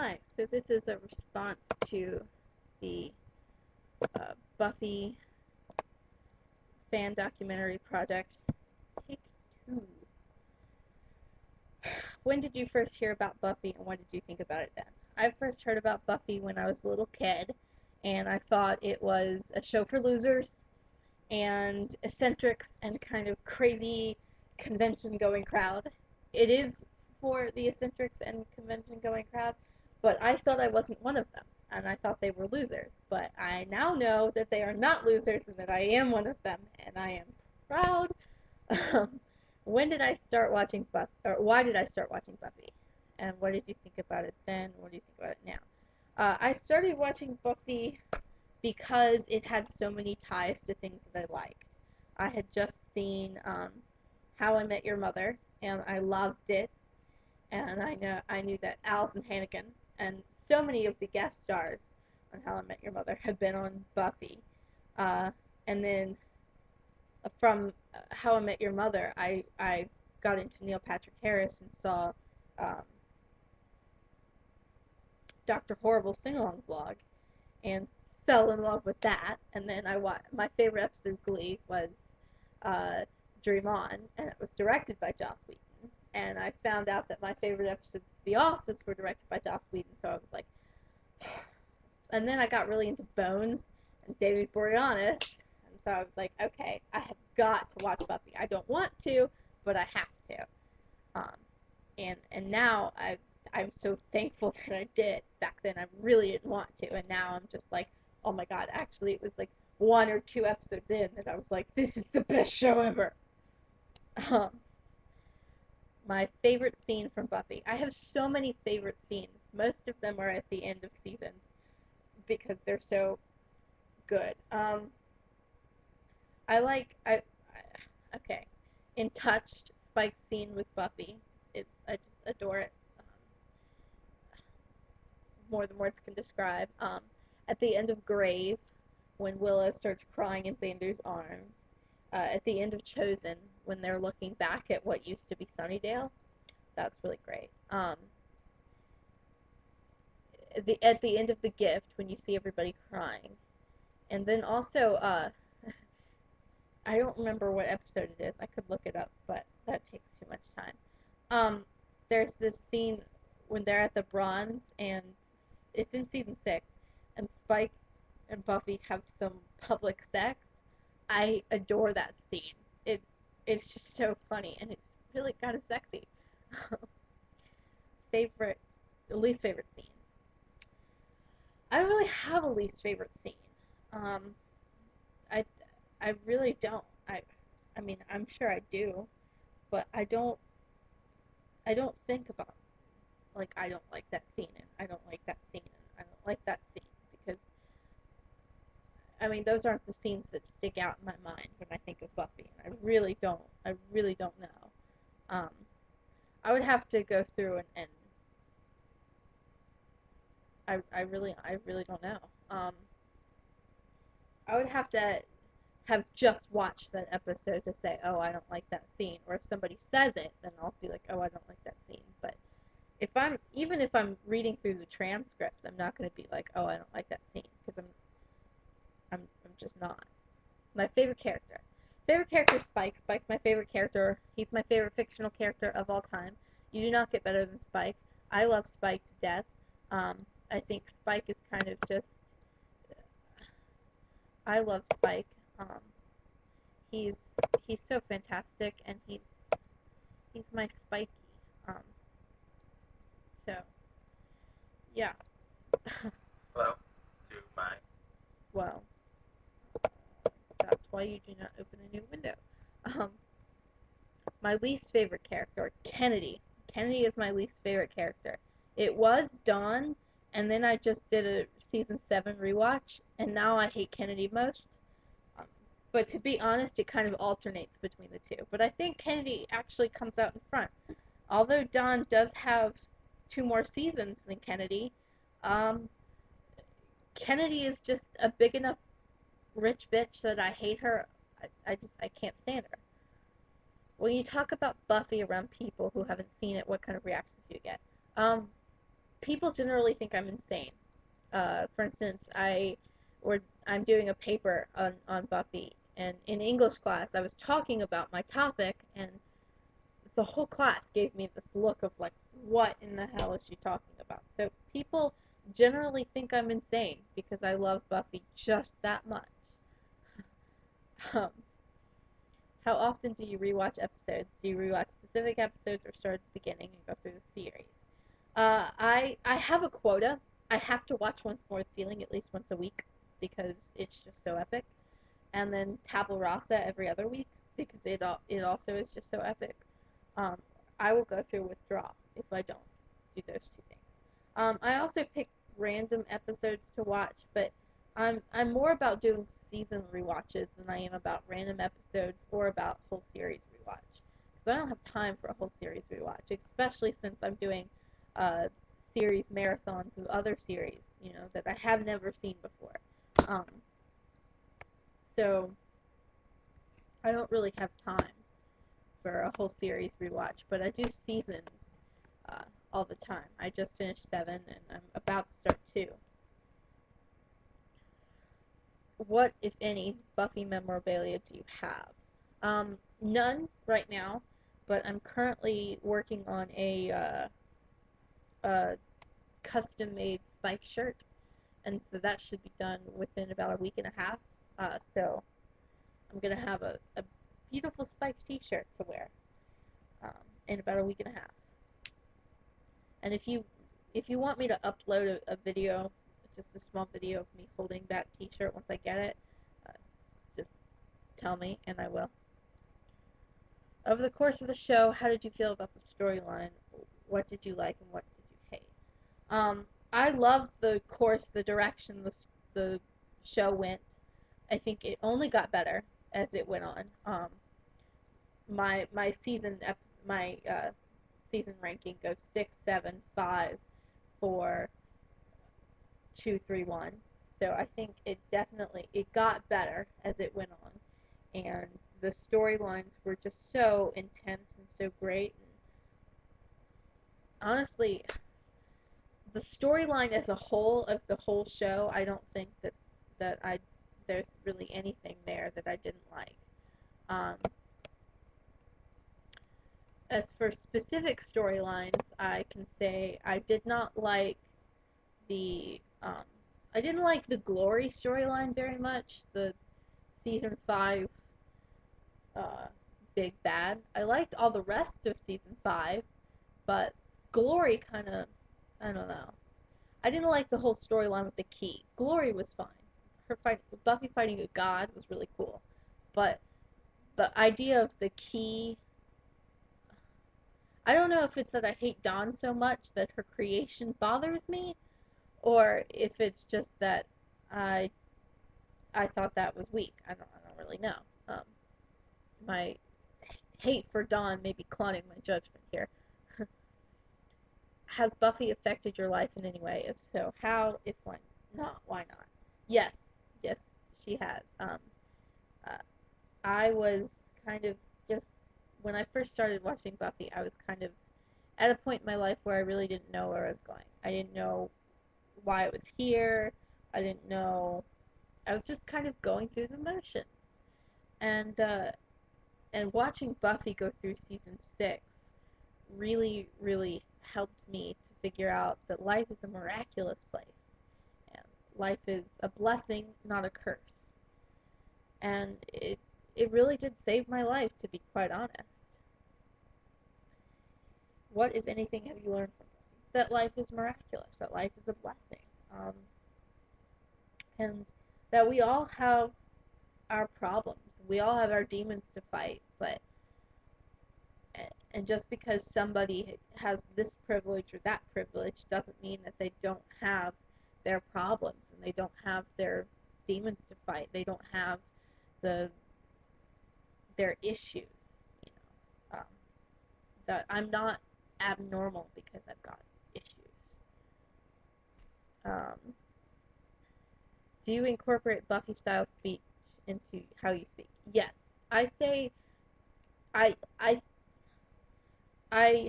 Hi, so this is a response to the Buffy fan documentary project. Take two. When did you first hear about Buffy and what did you think about it then? I first heard about Buffy when I was a little kid and I thought it was a show for losers and eccentrics and kind of crazy convention going crowd. It is for the eccentrics and convention going crowd, but I thought I wasn't one of them and I thought they were losers. But I now know that they are not losers and that I am one of them and I am proud. Um, when did I start watching Buffy, or why did I start watching Buffy? And what did you think about it then? What do you think about it now? I started watching Buffy because it had so many ties to things that I liked. I had just seen How I Met Your Mother, and I loved it. And I knew that Allison Hannigan and so many of the guest stars on How I Met Your Mother had been on Buffy. Uh, and then from How I Met Your Mother, I got into Neil Patrick Harris and saw um, Dr. Horrible sing along vlog and fell in love with that. And then my favorite episode of Glee was uh, Dream On, and it was directed by Joss Whedon. And I found out that my favorite episodes of The Office were directed by Joss Whedon, so I was like, and then I got really into Bones and David Boreanaz, and so I was like, okay, I have got to watch Buffy. I don't want to, but I have to. Um, and now I'm so thankful that I did. Back then I really didn't want to, and now I'm just like, oh my god, actually it was like one or two episodes in that I was like, this is the best show ever. Um, my favorite scene from Buffy. I have so many favorite scenes. Most of them are at the end of seasons because they're so good. I okay. In Touched, Spike's scene with Buffy. I just adore it. More than words can describe. At the end of Grave, when Willow starts crying in Xander's arms. At the end of Chosen, when they're looking back at what used to be Sunnydale. That's really great. At the end of The Gift, when you see everybody crying. And then also, I don't remember what episode it is. I could look it up, but that takes too much time. Um, there's this scene when they're at the Bronze, and it's in season 6, and Spike and Buffy have some public sex. I adore that scene. It's just so funny, and it's really kind of sexy. favorite, Least favorite scene. I don't really have a least favorite scene. Um, I, I really don't. I mean, I'm sure I do, but I don't think about like I don't like that scene and I don't like that scene and I don't like that scene because I mean those aren't the scenes that stick out in my mind when I think of Buffy and I really don't know. Um, I would have to go through and I really don't know. I would have to have just watched that episode to say, oh, I don't like that scene. Or if somebody says it, then I'll be like, oh, I don't like that scene. But even if I'm reading through the transcripts, I'm not going to be like, oh, I don't like that scene because I'm just not. My favorite character. Favorite character is Spike. Spike's my favorite character. He's my favorite fictional character of all time. You do not get better than Spike. I love Spike to death. I think Spike is kind of just. I love Spike. Um, he's he's so fantastic, and he's my Spikey. Um, so yeah. Hello to my Well, that's why you do not open a new window. Um, my least favorite character, Kennedy. Kennedy is my least favorite character. It was Dawn, and then I just did a season 7 rewatch, and now I hate Kennedy most. Um, but to be honest, it kind of alternates between the two. But I think Kennedy actually comes out in front. Although Dawn does have 2 more seasons than Kennedy, um, Kennedy is just a big enough rich bitch that I hate her. I can't stand her. When you talk about Buffy around people who haven't seen it, what kind of reactions do you get? Um, people generally think I'm insane. For instance, I'm doing a paper on Buffy, and in English class, I was talking about my topic, and the whole class gave me this look of like, what in the hell is she talking about? So people generally think I'm insane because I love Buffy just that much. Um, how often do you rewatch episodes? Do you rewatch specific episodes or start at the beginning and go through the series? I have a quota. I have to watch Once More with Feeling at least once a week because it's just so epic, and then Tabula Rasa every other week because it also is just so epic. Um, I will go through withdrawal if I don't do those two things. I also pick random episodes to watch, but I'm more about doing season rewatches than I am about random episodes or about whole series rewatch. Because I don't have time for a whole series rewatch, especially since I'm doing series marathons of other series, that I have never seen before. Um, so I don't really have time for a whole series rewatch, but I do seasons uh, all the time. I just finished 7 and I'm about to start 2. What, if any, Buffy memorabilia do you have? None right now, but I'm currently working on a custom made Spike shirt, and so that should be done within about a week and a half. So I'm gonna have a beautiful Spike T-shirt to wear um, in about a week and a half. And if you want me to upload a video, just a small video of me holding that T-shirt once I get it, uh, just tell me and I will. Over the course of the show, how did you feel about the storyline? What did you like and what did you hate? I loved the direction the show went. I think it only got better as it went on. My season ranking goes 6, 7, 5, 4, 2, 3, 1. So I think it got better as it went on, and the storylines were just so intense and so great. And honestly, the storyline as a whole of the whole show, I don't think that I there's really anything there that I didn't like. Um, as for specific storylines, I can say the I didn't like the Glory storyline very much. The season 5 uh, big bad. I liked all the rest of season 5, but Glory kind of, I don't know. I didn't like the whole storyline with the key. Glory was fine. Buffy fighting a god was really cool, but the idea of the key, I don't know if it's that I hate Dawn so much that her creation bothers me, or if it's just that I I thought that was weak. I don't really know. Um, my hate for Dawn may be clouding my judgment here. Has Buffy affected your life in any way? If so, how? If why not, why not? Yes, yes, she has. Uh, I was kind of just when I first started watching Buffy, I was kind of at a point in my life where I really didn't know where I was going. I didn't know why I was here. I didn't know. I was just kind of going through the motions, and uh, and watching Buffy go through season 6 really, really helped me to figure out that life is a miraculous place. And life is a blessing, not a curse. And it really did save my life, to be quite honest. What, if anything, have you learned from Buffy? That life is miraculous, that life is a blessing. And that we all have our problems. We all have our demons to fight, but and just because somebody has this privilege or that privilege doesn't mean that they don't have their problems and they don't have their demons to fight. They don't have the their issues. You that I'm not abnormal because I've got issues. Um, do you incorporate Buffy style speech into how you speak? Yes, I say I I I